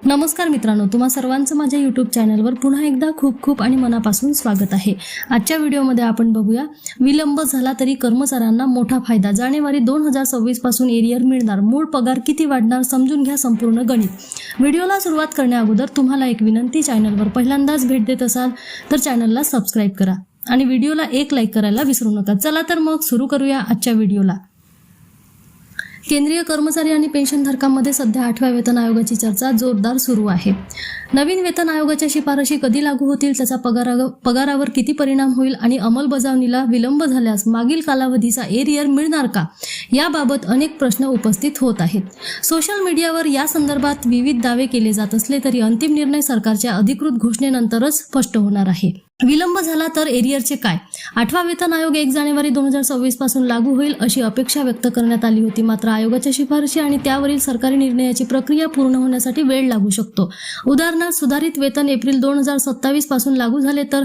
नमस्कार मित्रांनो, तुम्हा सर्वांचं माझ्या यूट्यूब चॅनलवर पुन्हा एकदा खूप खूप आणि मनापासून स्वागत आहे। आजच्या व्हिडिओमध्ये आपण बघूया विलंब झाला तरी कर्मचाऱ्यांना मोठा फायदा। जानेवारी 2026 पासून एरियर मिळणार, मूळ पगार किती वाढणार समजून घ्या संपूर्ण गणित। व्हिडिओला सुरुवात करण्याअगोदर तुम्हाला एक विनंती, चॅनलवर पहिल्यांदाच भेट देत असाल तर चॅनलला सबस्क्राइब करा आणि व्हिडिओला एक लाईक करायला विसरू नका। चला तर मग सुरू करूया आजच्या व्हिडिओला। केंद्रीय कर्मचारी आणि पेन्शनधारकांमध्ये सध्या 8व्या वेतन आयोगाची चर्चा जोरदार सुरू आहे। नवीन वेतन आयोगाच्या शिफारशी कधी लागू होतील, त्याचा पगारावर किती परिणाम होईल आणि अंमलबजावणीला विलंब झाल्यास मागील कालावधीचा एरियर मिळणार का, याबाबत अनेक प्रश्न उपस्थित होत आहेत। सोशल मीडियावर या संदर्भात विविध दावे केले जात असले तरी अंतिम निर्णय सरकारच्या अधिकृत घोषणेनंतरच स्पष्ट होणार आहे। विलंब झाला तर एरियरचे काय? 8वा वेतन आयोग 1 जानेवारी 2026 पासून लागू होईल अशी अपेक्षा व्यक्त करण्यात आली होती, मात्र आयोगाच्या शिफारशी आणि त्यावरील सरकारी निर्णयाची प्रक्रिया पूर्ण होण्यासाठी वेळ लागू शकतो। उदाहरणार्थ, सुधारित वेतन एप्रिल 2027 पासून लागू झाले तर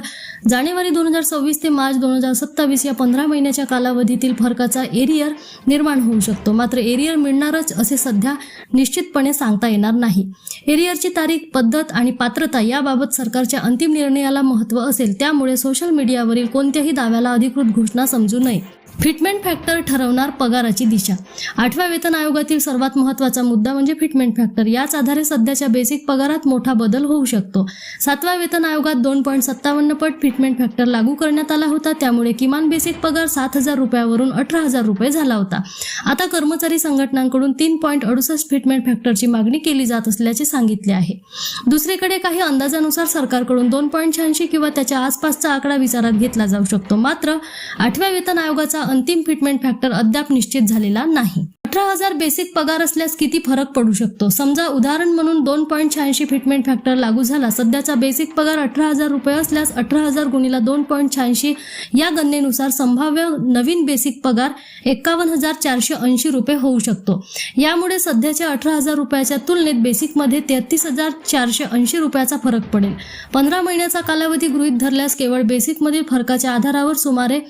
जानेवारी 2026 ते मार्च 2027 या 15 महिन्याच्या कालावधीतील फरकाचा एरियर निर्माण होऊ शकतो। मात्र एरियर मिळणारच असे सध्या निश्चितपणे सांगता येणार नाही। एरियरची तारीख, पद्धत आणि पात्रता याबाबत सरकारच्या अंतिम निर्णयाला महत्त्व असेल, त्यामुळे सोशल मीडियावरील कोणत्याही दाव्याला अधिकृत घोषणा समजू नये। फिटमेंट फॅक्टर ठरवणार पगाराची दिशा। 8व्या वेतन आयोगातील सर्वात महत्त्वाचा मुद्दा म्हणजे फिटमेंट फॅक्टर। याच आधारे सध्याच्या बेसिक पगारात मोठा बदल होऊ शकतो। 7व्या वेतन आयोगात 2.57 पट फिटमेंट फॅक्टर लागू करण्यात आला होता, त्यामुळे किमान बेसिक पगार 7,000 रुपयावरून 18,000 रुपये झाला होता। आता कर्मचारी संघटनांकडून 3.68 फिटमेंट फॅक्टरची मागणी केली जात असल्याचे सांगितले आहे। दुसरीकडे काही अंदाजानुसार सरकारकडून 2.86 किंवा त्याच्या आसपासचा आकडा विचारात घेतला जाऊ शकतो। मात्र 8व्या वेतन आयोगाचा अंतिम फिटमेंट फॅक्टर अद्याप निश्चित झालेला नाही। 18,000 बेसिक पगार असल्यास किती फरक पडू शकतो? समजा उदाहरण म्हणून 2.86 फिटमेंट फॅक्टर लागू झाला। सध्याचा बेसिक पगार 18,000 रुपये असल्यास 18,000 गुणिले 2.86 या गणनेनुसार संभाव्य नवीन बेसिक पगार 51,480 रुपये होऊ शकतो। यामुळे सध्याच्या 18,000 रुपयाच्या तुलनेत बेसिकमध्ये 33,480 रुपयाचा फरक पडेल। 15 महिन्याचा कालावधी गृहीत धरल्यास केवळ बेसिकमधील फरकाच्या आधारावर सुमारे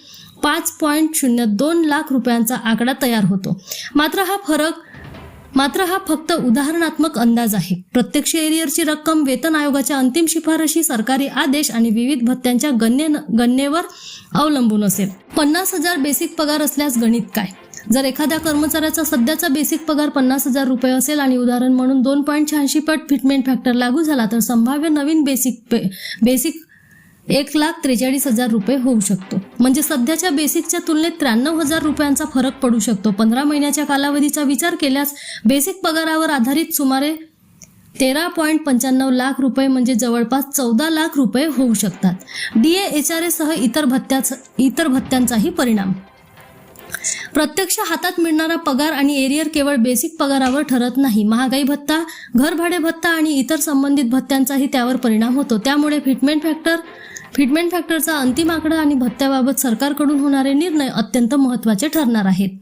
5.02 लाख रुपयांचा आकडा तयार होतो। मात्र हा फक्त उदाहरणात्मक अंदाज आहे। प्रत्यक्ष एरियरची रक्कम वेतन आयोगाच्या अंतिम शिफारशी, सरकारी आदेश आणि विविध भत्त्यांच्या गणनेवर अवलंबून असेल। 50,000 बेसिक पगार असल्यास गणित काय? जर एखाद्या कर्मचाऱ्याचा सध्याचा बेसिक पगार 50,000 रुपये असेल आणि उदाहरण म्हणून 2.86 पट फिटमेंट फॅक्टर लागू झाला तर संभाव्य नवीन बेसिक 1,43,000 रुपये होऊ शकतो। म्हणजे सध्याच्या बेसिकच्या तुलनेत 93,000 रुपयांचा फरक पडू शकतो। 15 महिन्याच्या कालावधीचा विचार केल्यास बेसिक पगारावर आधारित सुमारे 13.95 लाख रुपये म्हणजे जवळपास 14 लाख रुपये होऊ शकतात। DA सह इतर भत्त्यांचाही परिणाम। प्रत्यक्ष हातात मिळणारा पगार आणि एरियर केवळ बेसिक पगारावर ठरत नाही। महागाई भत्ता, घरभाडे भत्ता आणि इतर संबंधित भत्त्यांचाही त्यावर परिणाम होतो। त्यामुळे फिटमेंट फॅक्टरचा अंतिम आकडा आणि भत्त्याबाबत सरकारकडून होणारे निर्णय अत्यंत महत्त्वाचे ठरणार आहेत।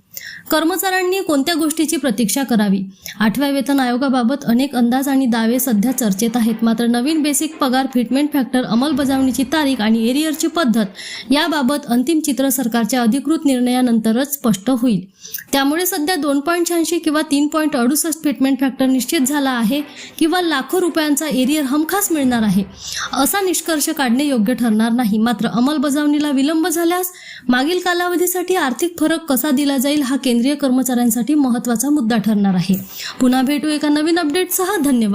कर्मचाऱ्यांनी कोणत्या गोष्टीची प्रतीक्षा करावी? 8व्या वेतन आयोगाबाबत अनेक अंदाज आणि दावे सध्या चर्चेत आहेत, मात्र नवीन बेसिक पगार, फिटमेंट फॅक्टर, अंमलबजावणीची तारीख आणि एरियरची पद्धत याबाबत अंतिम चित्र सरकारच्या अधिकृत निर्णयानंतरच स्पष्ट होईल। त्यामुळे सध्या 2.86 किंवा 3.68 फिटमेंट फॅक्टर निश्चित झाला आहे किंवा लाखो रुपयांचा एरियर हमखास मिळणार आहे असा निष्कर्ष काढणे योग्य ठरणार नाही। मात्र अंमलबजावणीला विलंब झाल्यास मागील कालावधीसाठी आर्थिक फरक कसा दिला जाईल हा केंद्रीय कर्मचाऱ्यांसाठी महत्त्वाचा मुद्दा ठरणार आहे। पुन्हा भेटू एका नवीन अपडेटसह। धन्यवाद।